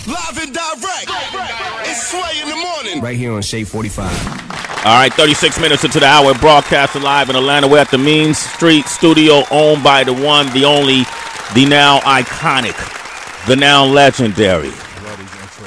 Live and direct. It's Sway in the morning. Right here on Shade 45. All right, 36 minutes into the hour, broadcasting live in Atlanta. We're at the Mean Street Studio, owned by the one, the only, the now iconic, the now legendary.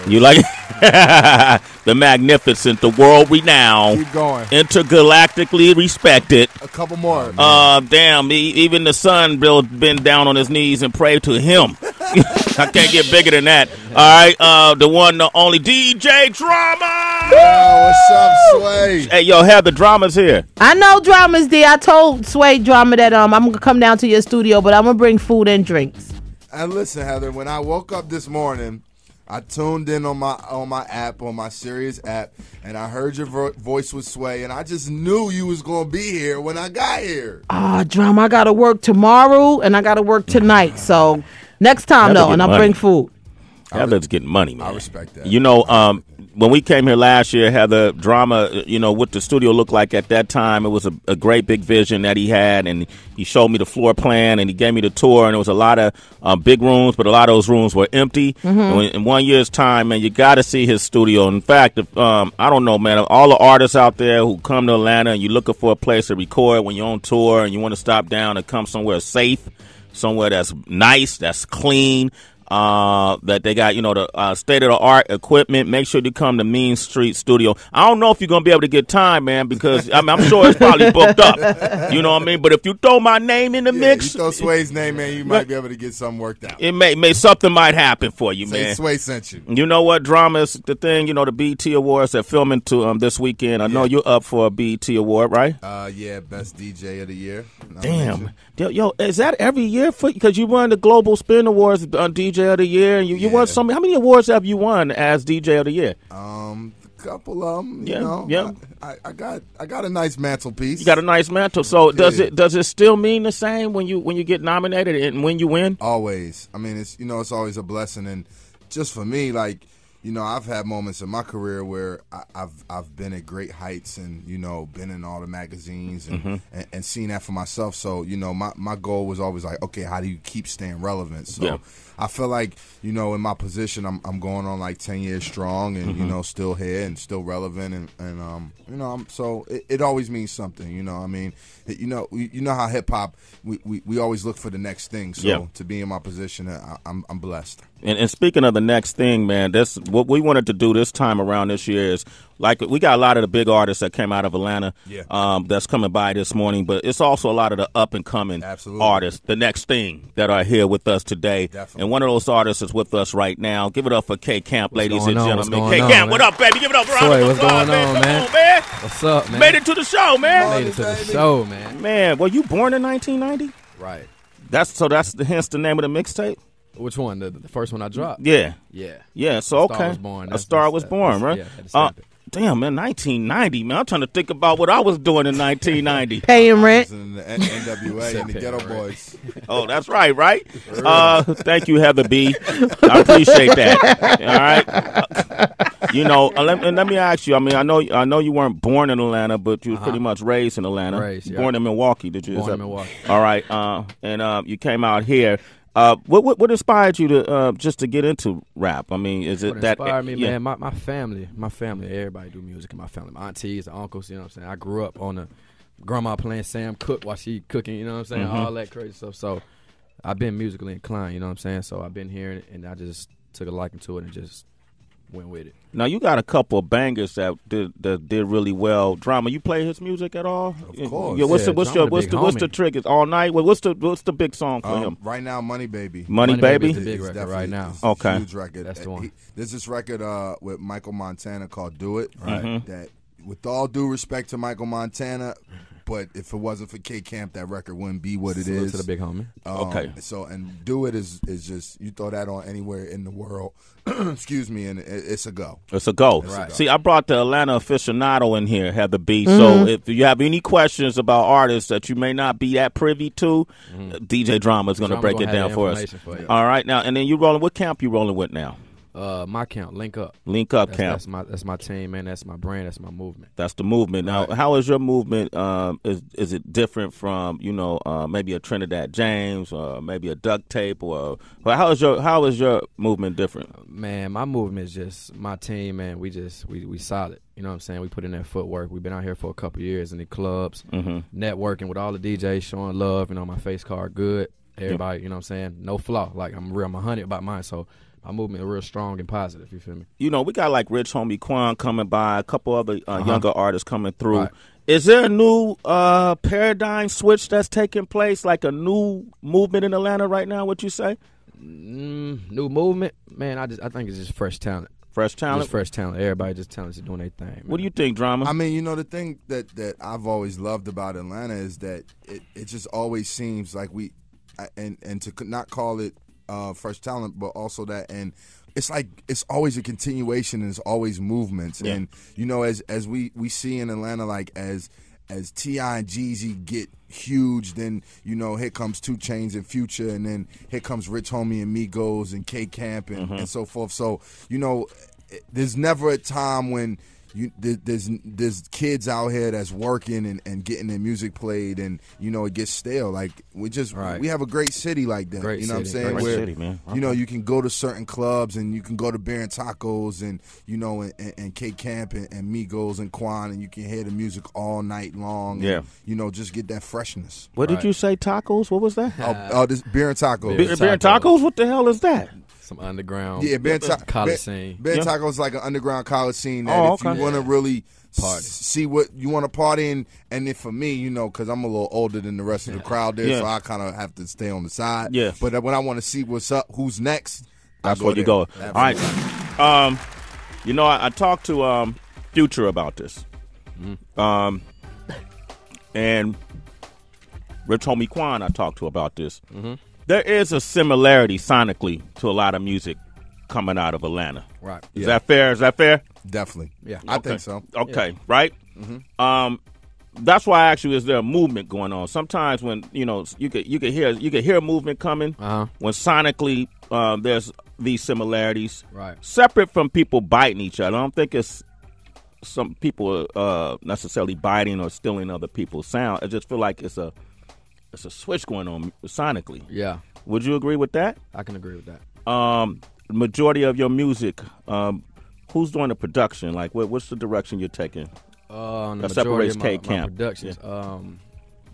You like it? The magnificent, the world-renowned, keep going, intergalactically respected. A couple more. Damn, even the sun been down on his knees and prayed to him. I can't get bigger than that. All right, the one, the only DJ Drama. Yo, what's up, Sway? Hey, yo, have the Drama's here. I know Drama's there. I told Sway Drama that I'm gonna come down to your studio, but I'm gonna bring food and drinks. And listen, Heather, when I woke up this morning, I tuned in on my app, on my Sirius app, and I heard your voice was Sway, and I just knew you was gonna be here when I got here. Drama, I gotta work tomorrow and I gotta work tonight. So next time though, and I'll bring food. Heather's getting money, man. I respect that. You know, when we came here last year, Heather, Drama, you know, what the studio looked like at that time, it was a great big vision that he had, and he showed me the floor plan, and he gave me the tour, and there was a lot of big rooms, but a lot of those rooms were empty. Mm-hmm. In 1 year's time, man, you got to see his studio. In fact, I don't know, man, all the artists out there who come to Atlanta and you're looking for a place to record when you're on tour and you want to stop down and come somewhere safe, somewhere that's nice, that's clean, that they got, you know, the state-of-the-art equipment. Make sure you come to Mean Street Studio. I don't know if you're going to be able to get time, man, because I'm sure it's probably booked up. You know what I mean? But if you throw my name in the mix. You throw Sway's name in, you might be able to get something worked out. It may something might happen for you, man. Sway sent you. You know what? Drama is the thing, you know, the BET Awards they're filming to this weekend. I know you're up for a BET Award, right? Yeah, best DJ of the year. Damn. Yo, is that every year for, because you won the Global Spin Awards on DJ of the Year, and you won so many. How many awards have you won as DJ of the Year? A couple of them. Yeah, you know, yeah. I got a nice mantelpiece. You got a nice mantle. So does it still mean the same when you get nominated and when you win? Always. I mean, it's it's always a blessing, and just for me, like, you know, I've had moments in my career where I've been at great heights and, you know, been in all the magazines and seen that for myself. So, you know, my goal was always like, okay, how do you keep staying relevant? So I feel like, you know, in my position, I'm going on like 10 years strong and, you know, still here and still relevant. And you know, so it always means something, you know. I mean, you know how hip hop, we always look for the next thing. So to be in my position, I'm blessed. And speaking of the next thing, man, that's what we wanted to do this time around this year is, like, we got a lot of the big artists that came out of Atlanta that's coming by this morning, but it's also a lot of the up-and-coming artists, the next thing, that are here with us today. Definitely. And one of those artists is with us right now. Give it up for K Camp, ladies and gentlemen. K Camp, what up, baby? Give it up for Sway, what's going on, man? man? Come on, man. What's up, man? Made it to the show, man. Made it to the show, man. Man, were you born in 1990? Right. That's hence the name of the mixtape? Which one? The first one I dropped? Yeah. Yeah. So, A Star Was Born. A Star Was Born, right? Yeah. Damn, man, 1990, man. I'm trying to think about what I was doing in 1990. Paying rent. In the NWA and the Ghetto Boys. Oh, that's right? Thank you, Heather B. I appreciate that. All right. You know, let me ask you. I mean, I know you weren't born in Atlanta, but you was pretty much raised in Atlanta. Born in Milwaukee, did you? Born in Milwaukee. All right. And you came out here. What inspired you to just to get into rap? I mean, is it that inspired me, man? My family, everybody do music in my family. My aunties, the uncles, you know what I'm saying? I grew up on the grandma playing Sam Cooke while she cooking, you know what I'm saying? All that crazy stuff. So I've been musically inclined, you know what I'm saying? So I've been here and I just took a liking to it and just went with it. Now you got a couple of bangers that did really well. Drama, you play his music at all? Of course. Yeah. What's the trick? Is All Night? What's the big song for him? Right now, Money Baby. Money Baby? Is the big record right now. Okay. Huge record. That's the one. There's this record with Michael Montana called Do It. Right. That, with all due respect to Michael Montana, but if it wasn't for K Camp, that record wouldn't be what it is. To the big homie. Okay. So, and Do It is just, you throw that on anywhere in the world, excuse me, and it's a go. It's a go. Right. See, I brought the Atlanta aficionado in here, Heather B. So if you have any questions about artists that you may not be that privy to, DJ Drama is going to break it down for us. All right. Now, and then you rolling, what camp you rolling with now? My camp, Link Up. Link Up Camp. Camp. That's my team, man. That's my brand. That's my movement. That's the movement. Now, how is your movement? Is it different from maybe a Trinidad James or maybe a Duct Tape or how is your movement different? Man, my movement is just my team, man. We solid. You know what I'm saying? We put in that footwork. We've been out here for a couple of years in the clubs, networking with all the DJs, showing love. My face card good. Everybody, you know what I'm saying? No flaw. Like I'm 100 about mine. So my movement is real strong and positive. You feel me? We got like Rich Homie Quan coming by, a couple other younger artists coming through. Right. Is there a new paradigm switch that's taking place, like a new movement in Atlanta right now? What you say? New movement, man. I think it's just fresh talent. Fresh talent? Just fresh talent. Everybody just talented doing their thing. Man. What do you think, Drama? I mean, the thing that I've always loved about Atlanta is that it just always seems like we, and to not call it fresh talent, but also that, and it's like it's always a continuation and it's always movements. Yeah. And, as we see in Atlanta, like as T.I. and Jeezy get huge, then, here comes 2 Chainz and Future, and then here comes Rich Homie and Migos and K-Camp and so forth. So, there's never a time when there's kids out here that's working and getting their music played, and it gets stale. Like we have a great city like that. Great what I'm saying? Great where city, man. You can go to certain clubs and you can go to Beer and Tacos and and K Camp and Migos and Quan, and you can hear the music all night long. Yeah. And, just get that freshness. What did you say? Tacos? What was that? This Beer and Tacos. Beer and Tacos? What the hell is that? Some underground college scene. Ben Taco is like an underground college scene that if you want to really see what you want to party in, and then for me, because I'm a little older than the rest of the crowd there, so I kind of have to stay on the side. Yeah. But when I want to see what's up, who's next, that's where you go. All right. I talked to Future about this. And Rich Homie Quan I talked to about this. There is a similarity sonically to a lot of music coming out of Atlanta. Right. Is that fair? Definitely. Yeah. I think so. Okay. Yeah. Right? That's why I asked you, is there a movement going on? Sometimes when, you could hear a movement coming when sonically there's these similarities. Right. Separate from people biting each other. I don't think it's some people necessarily biting or stealing other people's sound. I just feel like it's a switch going on sonically. Yeah. Would you agree with that? I can agree with that. Majority of your music, who's doing the production? Like, what's the direction you're taking? That separates my Camp. Productions.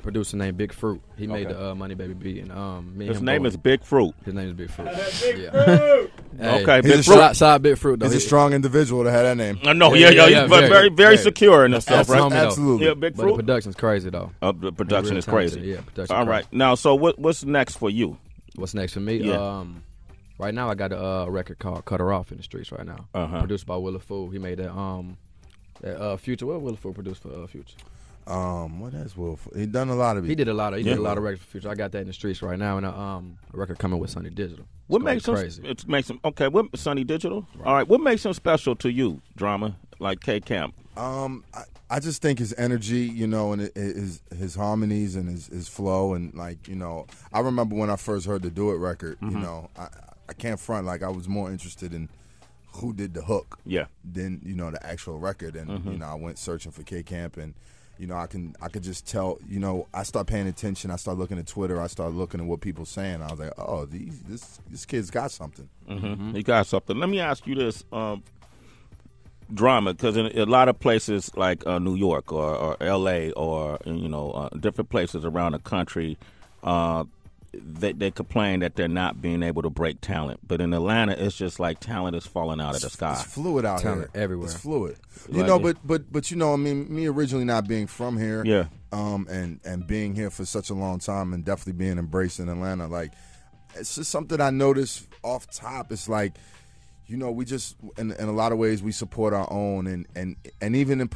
Producer named Big Fruit. He made the Money Baby beat, and me. His name is Big Fruit. His name is Big Fruit. Big Fruit. Okay, Big Fruit. Shout Big Fruit. Though. He's a strong individual to have that name. No, he's very secure in himself, right? Absolutely. Yeah, Big Fruit. But the production's crazy though. The production is crazy. Yeah, production. All right. Now, so what's next for you? What's next for me? Yeah. Right now, I got a record called "Cut Her Off" in the streets right now. Produced by Willa Fool. He made that Future. What Willa Fool produced for Future? What has Will? He done a lot of it. He did a lot of records for Future. I got that in the streets right now, and a record coming with Sunny Digital. What makes him crazy? It makes him okay. What Sunny Digital? Right. All right. What makes him special to you, Drama? Like K Camp? I just think his energy, and his harmonies and his flow, and I remember when I first heard the Do It record. I can't front, like I was more interested in who did the hook, than the actual record, and I went searching for K Camp, and I could just tell, I start paying attention, I start looking at Twitter, I start looking at what people saying, I was like, oh, this kid's got something. He got something. Let me ask you this, Drama, because in a lot of places like New York or L.A. or different places around the country, they complain that they're not being able to break talent. But in Atlanta, it's just like talent is falling out of the sky. It's fluid out talent here. Everywhere. It's fluid. But I mean, me originally not being from here, and being here for such a long time, and definitely being embraced in Atlanta, like it's just something I noticed off top. It's like, we just in a lot of ways we support our own, and even in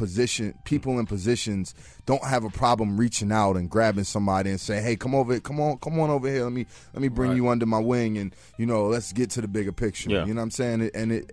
people in positions don't have a problem reaching out and grabbing somebody and say, hey, come on over here, let me bring you under my wing, and let's get to the bigger picture. You know what I'm saying? And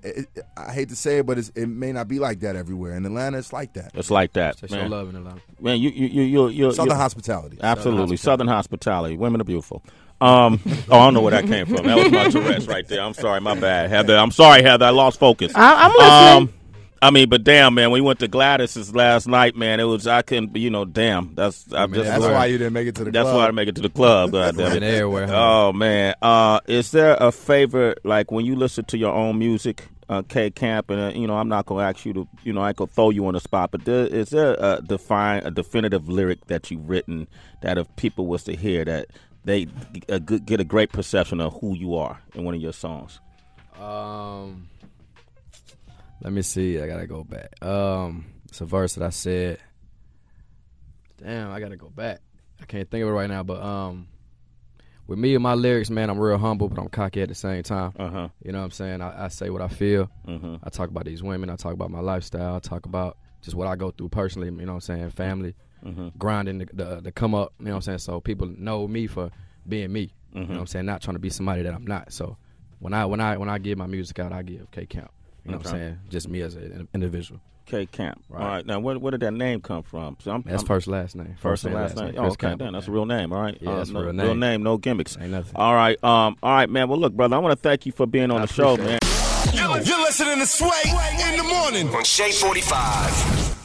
I hate to say it, but it may not be like that everywhere. In Atlanta, it's like that. It's like that. They show love in Atlanta. Man, you're Southern hospitality. Absolutely, Southern hospitality. Women are beautiful. I don't know where that came from. That was my Tourette's right there. I'm sorry, my bad, Heather. I'm sorry, Heather. I lost focus. I'm listening. I mean, but damn, man, we went to Gladys's last night, man. It was I couldn't, damn. That's why you didn't make it to the club. That's why I didn't make it to the club. God damn it. Everywhere. Oh man, is there a favorite like when you listen to your own music, K Camp, and I'm not gonna ask you to, I ain't gonna throw you on the spot, but is there a definitive lyric that you've written that if people was to hear that they get a great perception of who you are in one of your songs? Let me see. I gotta go back. It's a verse that I said. Damn, I gotta go back. I can't think of it right now. But with me and my lyrics, man, I'm real humble, but I'm cocky at the same time. You know what I'm saying? I say what I feel. I talk about these women. I talk about my lifestyle. I talk about just what I go through personally. You know what I'm saying? Family, grinding to come up. You know what I'm saying? So people know me for being me. You know what I'm saying? Not trying to be somebody that I'm not. So when I give my music out, I give K Camp. You know what I'm saying? Just me as an individual. K Camp. Right. All right. Now, where did that name come from? So that's first last name. First and last name. Oh, okay. Then that's a real name. All right. Yeah, that's a real name. Real name. No gimmicks. Ain't nothing. All right. All right, man. Well, look, brother, I want to thank you for being on the show, man. You're listening to Sway in the morning on Shea 45.